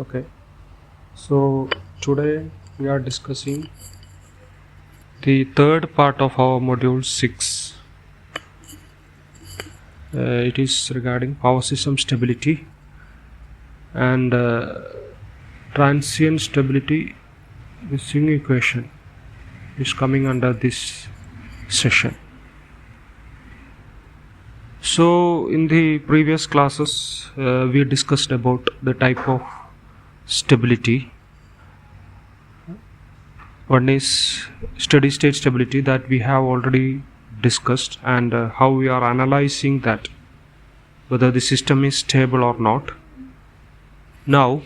Okay, so today we are discussing the third part of our module 6. It is regarding power system stability and transient stability. The swing equation is coming under this session. So in the previous classes we discussed about the type of stability. One is steady state stability that we have already discussed, and how we are analyzing that, whether the system is stable or not. Now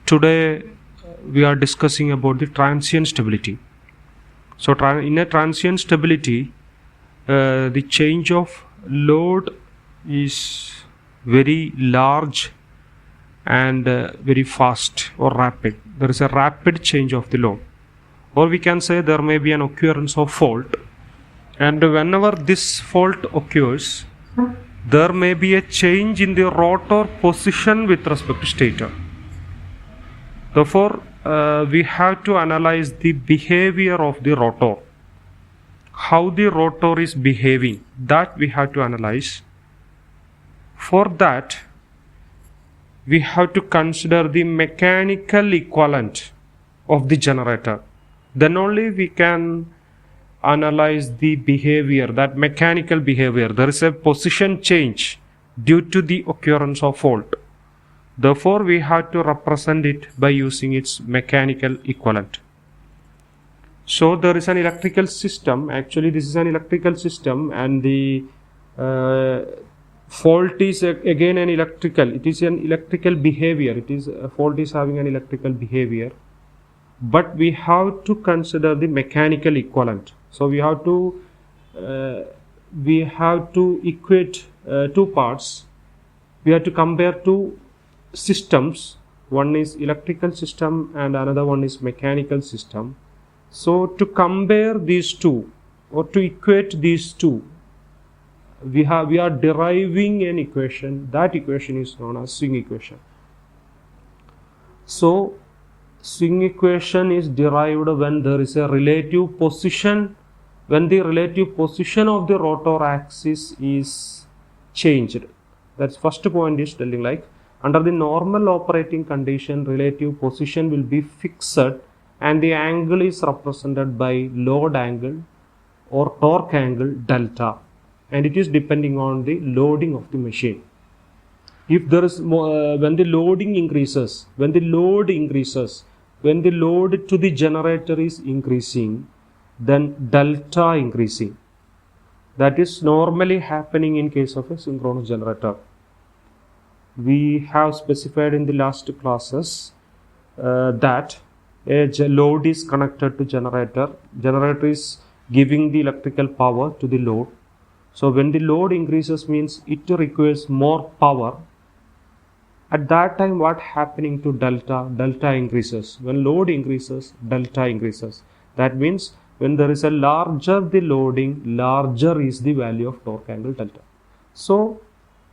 today we are discussing about the transient stability. So in a transient stability, the change of load is very large and very fast or rapid. There is a rapid change of the load, or we can say there may be an occurrence of fault, and whenever this fault occurs, there may be a change in the rotor position with respect to stator. Therefore we have to analyze the behavior of the rotor, how the rotor is behaving, that we have to analyze. For that we have to consider the mechanical equivalent of the generator. Then only we can analyze the behavior, that mechanical behavior. There is a position change due to the occurrence of fault. Therefore we have to represent it by using its mechanical equivalent. So there is an electrical system. Actually this is an electrical system, and the fault is again an electrical. It is an electrical behavior. It is a fault is having an electrical behavior, but we have to consider the mechanical equivalent. So we have to equate two parts. We have to compare two systems. One is electrical system and another one is mechanical system. So to compare these two, or to equate these two, we are deriving an equation. That equation is known as swing equation. So swing equation is derived when there is a relative position, when the relative position of the rotor axis is changed. That's first point is telling, like, under the normal operating condition, relative position will be fixed and the angle is represented by load angle or torque angle delta, and it is depending on the loading of the machine. If there is when the loading increases, when the load to the generator is increasing, then delta increasing. That is normally happening in case of a synchronous generator. We have specified in the last classes that a load is connected to generator. Generator is giving the electrical power to the load. So when the load increases means it requires more power. At that time what happening to delta? Delta increases. When load increases, delta increases. That means when there is a larger the loading, larger is the value of torque angle delta. So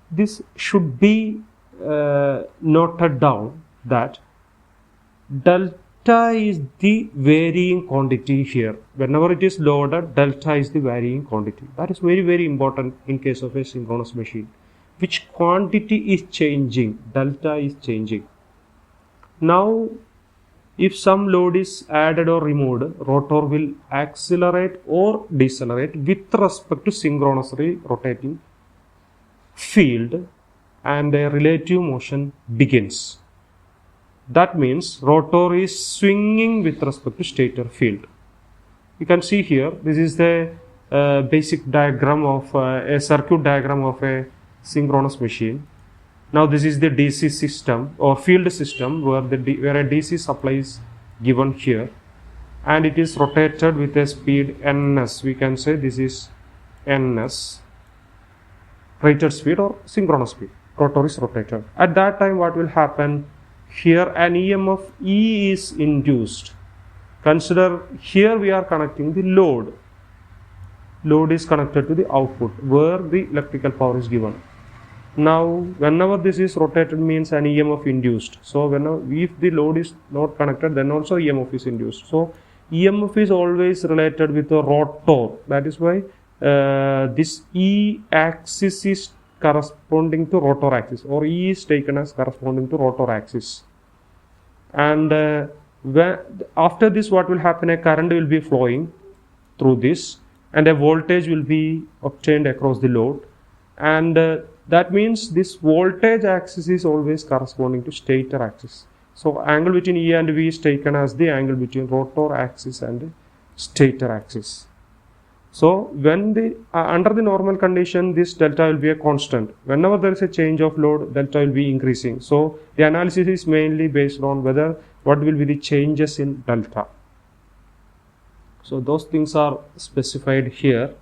this should be noted down, that delta is the varying quantity here. Whenever it is loaded, delta is the varying quantity. That is very, very important in case of a synchronous machine. Which quantity is changing? Delta is changing. Now if some load is added or removed, rotor will accelerate or decelerate with respect to synchronously rotating field, and a relative motion begins. That means rotor is swinging with respect to stator field. You can see here, this is the basic diagram of a circuit diagram of a synchronous machine. Now this is the DC system or field system where a DC supply is given here, and it is rotated with a speed ns. We can say this is ns, rated speed or synchronous speed. Rotor is rotated. At that time what will happen? Here an EMF E is induced. Consider here we are connecting the load. Load is connected to the output where the electrical power is given. Now, whenever this is rotated means an EMF induced. So, if the load is not connected, then also EMF is induced. So, EMF is always related with the rotor. That is why this E axis is corresponding to rotor axis, or E is taken as corresponding to rotor axis. And after this, what will happen? A current will be flowing through this, and a voltage will be obtained across the load, and that means this voltage axis is always corresponding to stator axis. So angle between E and V is taken as the angle between rotor axis and stator axis. So when the under the normal condition, this delta will be a constant. Whenever there is a change of load, delta will be increasing. So the analysis is mainly based on what will be the changes in delta. So those things are specified here.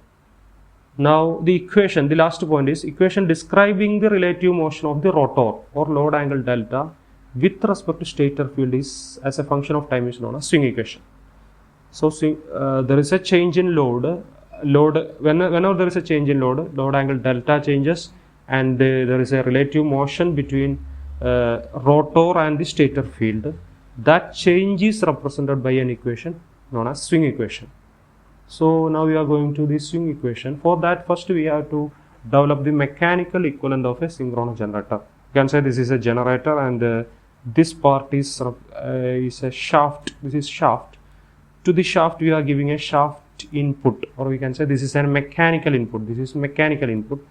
Now the equation, the last point is equation describing the relative motion of the rotor or load angle delta with respect to stator field is as a function of time is known as swing equation. So there is a change in load. Whenever there is a change in load angle delta changes, and there is a relative motion between rotor and the stator field. That change is represented by an equation known as swing equation. So now we are going to the swing equation. For that, first we have to develop the mechanical equivalent of a synchronous generator. You can say this is a generator, and this part is a shaft. This is shaft. To the shaft we are giving a shaft input, or we can say this is a mechanical input. This is mechanical input,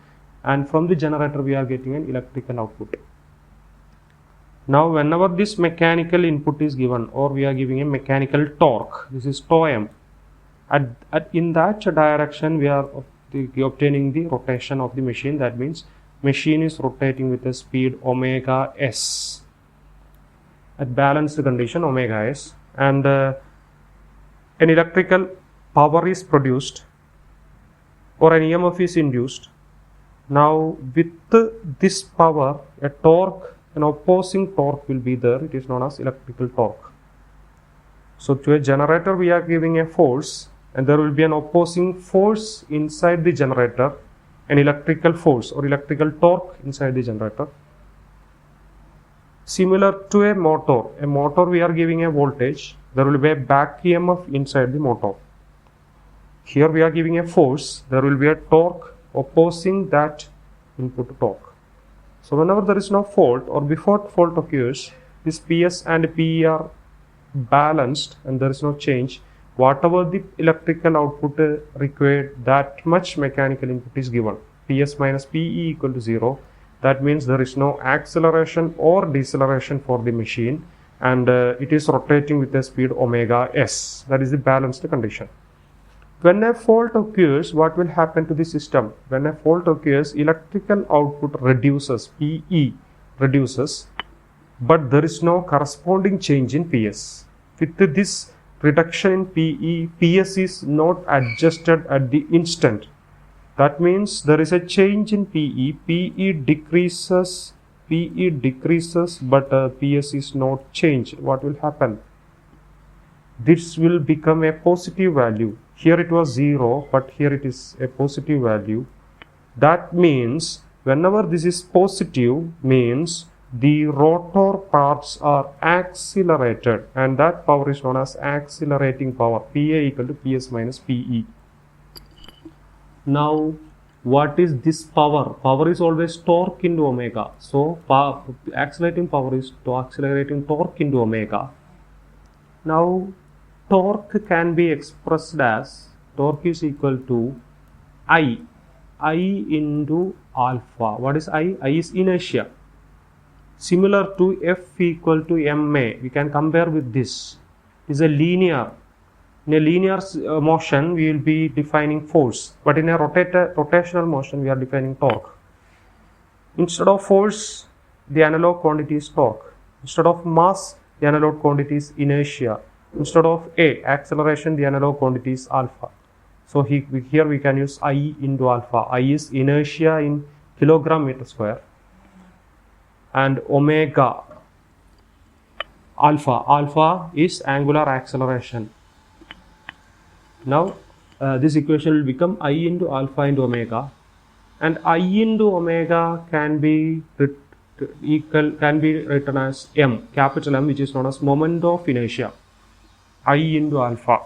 and from the generator we are getting an electrical output. Now whenever this mechanical input is given, or we are giving a mechanical torque, this is tau m, in that direction we are obtaining the rotation of the machine. That means machine is rotating with a speed omega s at balanced condition omega s, and an electrical power is produced or an EMF is induced. Now with this power, a torque, an opposing torque will be there. It is known as electrical torque. So to a generator we are giving a force, and there will be an opposing force inside the generator, an electrical force or electrical torque inside the generator. Similar to a motor we are giving a voltage, there will be a back EMF inside the motor. Here we are giving a force, there will be a torque opposing that input torque. So whenever there is no fault, or before fault occurs, this PS and PE are balanced and there is no change. Whatever the electrical output required, that much mechanical input is given. PS minus PE equal to 0. That means there is no acceleration or deceleration for the machine, and it is rotating with a speed omega s. That is the balanced condition. When a fault occurs, what will happen to the system? When a fault occurs, electrical output reduces, PE reduces, but there is no corresponding change in PS. With this reduction in PE, PS is not adjusted at the instant. That means there is a change in PE. PE decreases, but PS is not changed. What will happen? This will become a positive value. Here it was 0, but here it is a positive value. That means whenever this is positive, means the rotor parts are accelerated, and that power is known as accelerating power. PA equal to PS minus PE. Now, what is this power? Power is always torque into omega. So, accelerating power is accelerating torque into omega. Now, torque can be expressed as torque is equal to I into alpha. What is I? I is inertia. Similar to F equal to ma. We can compare with this. It is a linear. In a linear motion, we will be defining force, but in a rotational motion, we are defining torque. Instead of force, the analog quantity is torque. Instead of mass, the analog quantity is inertia. Instead of acceleration, the analog quantity is alpha. So here we can use I into alpha. I is inertia in kilogram meter square, and omega, alpha is angular acceleration. Now this equation will become I into alpha into omega. and I into omega can be written as m, capital M, which is known as moment of inertia, I into alpha.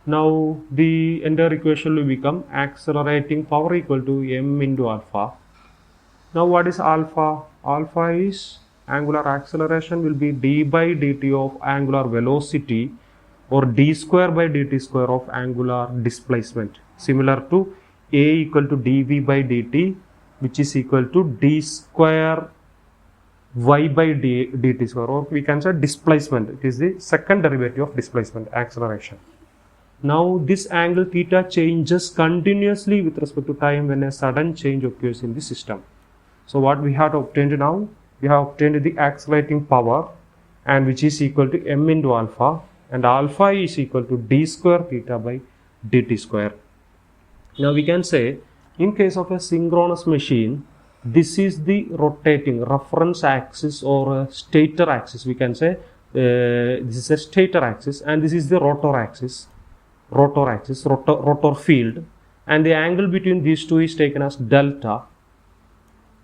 Now the entire equation will become accelerating power equal to m into alpha. Now what is alpha? Alpha is angular acceleration will be d by dt of angular velocity, or d square by dt square of angular displacement, similar to a equal to dv by dt, which is equal to d square y by dt square, or we can say displacement. It is the second derivative of displacement, acceleration. Now this angle theta changes continuously with respect to time when a sudden change occurs in the system. So what we have obtained now? We have obtained the accelerating power, and which is equal to m into alpha, and alpha is equal to d square theta by dt square. Now we can say, in case of a synchronous machine, this is the rotating reference axis or stator axis. We can say this is a stator axis, and this is the rotor axis, rotor field, and the angle between these two is taken as delta.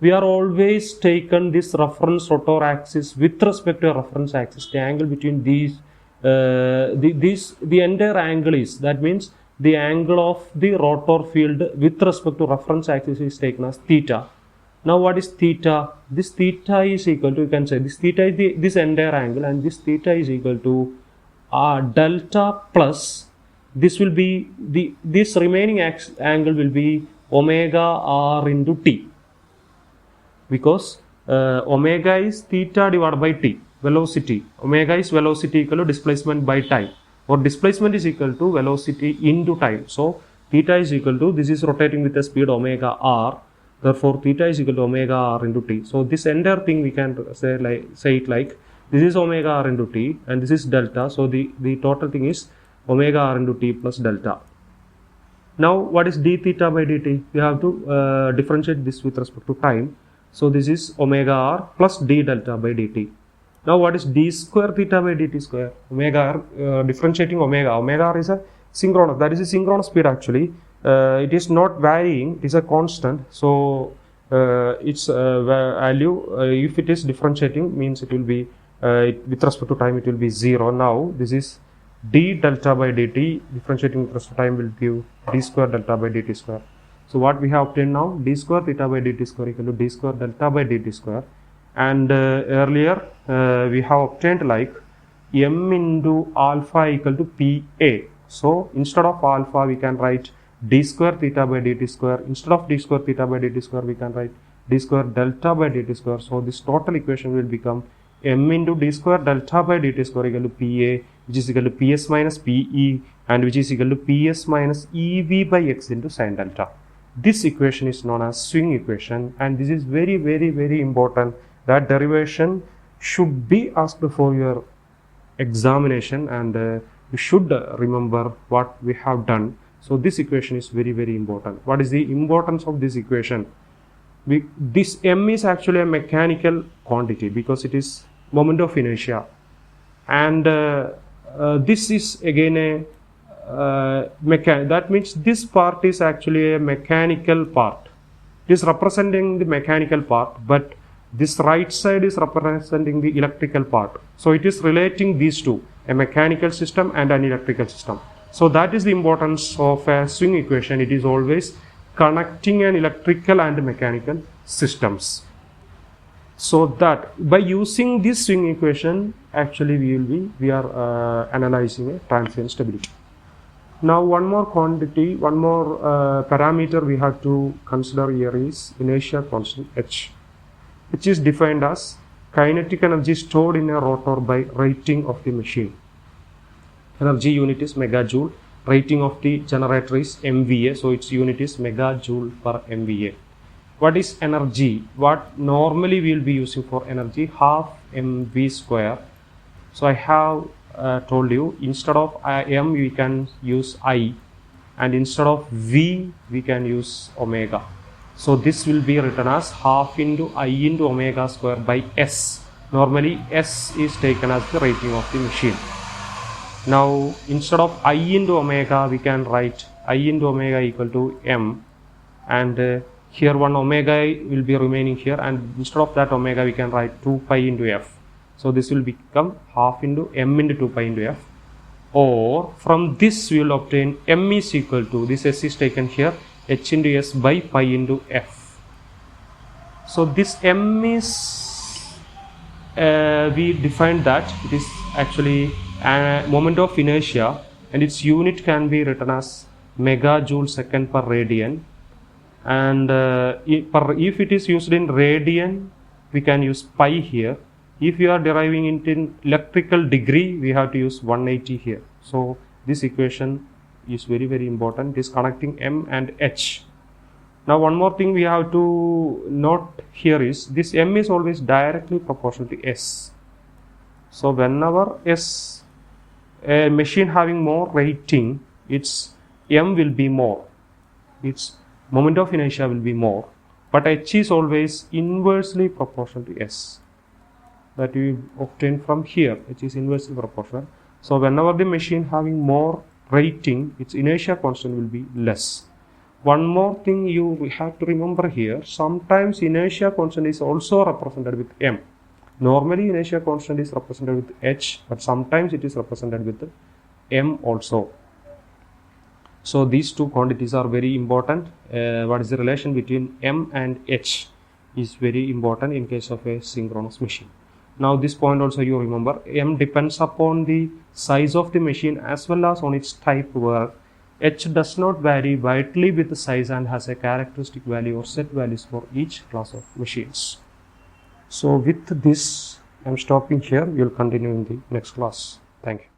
We are always taken this reference rotor axis with respect to a reference axis. The angle between these, the entire angle is, that means the angle of the rotor field with respect to reference axis is taken as theta. Now what is theta? This theta is equal to, you can say this theta is this entire angle, and this theta is equal to delta plus, this will be this remaining angle will be omega r into t, because omega is theta divided by t, velocity. Omega is velocity equal to displacement by time, or displacement is equal to velocity into time. So theta is equal to, this is rotating with the speed omega r, therefore theta is equal to omega r into t. So this entire thing we can say it like this is omega r into t, and this is delta. So the total thing is omega r into t plus delta. Now what is d theta by dt? We have to differentiate this with respect to time. So this is omega r plus d delta by dt. Now what is d square theta by dt square? Omega r, differentiating omega. Omega r is a synchronous, that is a synchronous speed actually. It is not varying, it is a constant. So its value, if it is differentiating, means it will be, with respect to time it will be 0. Now this is d delta by dt, differentiating with respect to time will give d square delta by dt square. So what we have obtained now, d square theta by dt square equal to d square delta by dt square, and earlier we have obtained like m into alpha equal to pa. So instead of alpha we can write d square theta by dt square, instead of d square theta by dt square we can write d square delta by dt square. So this total equation will become m into d square delta by dt square equal to pa, which is equal to ps minus pe, and which is equal to ps minus ev by x into sin delta. This equation is known as swing equation, and this is very, very, very important. That derivation should be asked for your examination, and you should remember what we have done. So this equation is very, very important. What is the importance of this equation? This m is actually a mechanical quantity because it is moment of inertia, and this is again a that means this part is actually a mechanical part. It is representing the mechanical part, but this right side is representing the electrical part. So it is relating these two, a mechanical system and an electrical system. So that is the importance of a swing equation. It is always connecting an electrical and mechanical systems. So that by using this swing equation, actually we are analyzing a transient stability. Now one more quantity, one more parameter we have to consider here is inertia constant h, which is defined as kinetic energy stored in a rotor by rating of the machine. Energy unit is megajoule, rating of the generator is MVA, so its unit is megajoule per MVA. What is energy? What normally we will be using for energy? Half mv square. So I have told you, instead of m we can use I, and instead of v we can use omega. So this will be written as half into I into omega square by s. Normally s is taken as the rating of the machine. Now instead of I into omega we can write I into omega equal to m, and here one omega will be remaining here, and instead of that omega we can write 2 pi into f. So this will become half into m into 2 pi into f, or from this we will obtain m is equal to, this s is taken here, h into s by pi into f. So this m is, we defined that it is actually a moment of inertia, and its unit can be written as megajoule second per radian, and if it is used in radian we can use pi here. If you are deriving it in electrical degree, we have to use 180 here. So this equation is very, very important. It is connecting m and h. Now one more thing we have to note here is this m is always directly proportional to s. So whenever a machine having more rating, its m will be more, its moment of inertia will be more, but h is always inversely proportional to s. That we obtain from here, which is inversely proportional. So whenever the machine having more rating, its inertia constant will be less. One more thing you have to remember here, sometimes inertia constant is also represented with m. Normally inertia constant is represented with h, but sometimes it is represented with m also. So these two quantities are very important. What is the relation between m and h is very important in case of a synchronous machine. Now this point also you remember, m depends upon the size of the machine as well as on its type, where h does not vary widely with the size and has a characteristic value or set values for each class of machines. So with this I am stopping here. We will continue in the next class. Thank you.